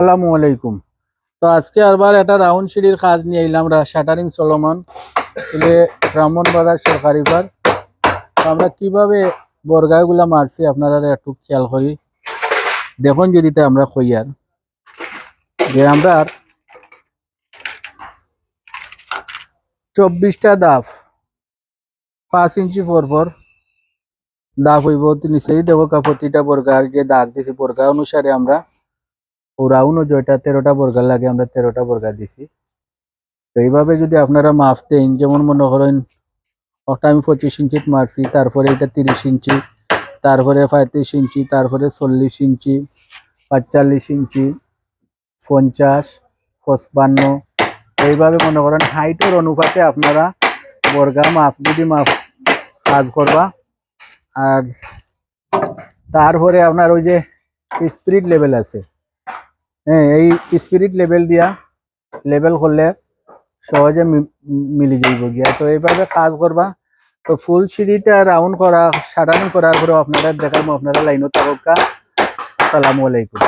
আসসালামু আলাইকুম। তো আজকে আবার একটা রাউন্ড সিঁড়ির কাজ নিয়ে এলাম। শাটারিং চলমান ব্রাহ্মণবাজার সরকারি পার। তো আমরা কিভাবে বর্গাগুলা মারছি আপনারা একটু খেয়াল করি দেখুন। যদি আমরা কইয়ার যে আমরা 24টা দাফ 5 ইঞ্চি ফর দাফ হইব। নিচেই দেবো প্রতিটা বর্গার যে দাগ দিছি বর্গা অনুসারে আমরা রাউন্ড জয়টা 13টা বর্গার লাগে, আমরা 13টা বর্গা দিছি। তো এইভাবে যদি আপনারা মাপ দেন, যেমন মনে করেন ওটা আমি 25 ইঞ্চিত মারছি, তারপরে এটা 30 ইঞ্চি, তারপরে 35 ইঞ্চি, তারপরে 40 ইঞ্চি, 45 ইঞ্চি, 50, 55। এইভাবে মনে করেন হাইটের অনুপাতে আপনারা বর্গা মাপ যদি মাপ কাজ করবা। আর তারপরে আপনার ওই যে স্পিরিট লেভেল আছে, হ্যাঁ, এই স্পিরিট লেভেল দিয়া লেভেল করলে সহজে মিলে যাইব গিয়া। তো এইভাবে কাজ করবা। তো ফুল সিঁড়িটা রাউন্ড করা শাটারিং করার পরে আপনারা দেখাবো, আপনারা লাইনও থাকা। আসসালামু আলাইকুম।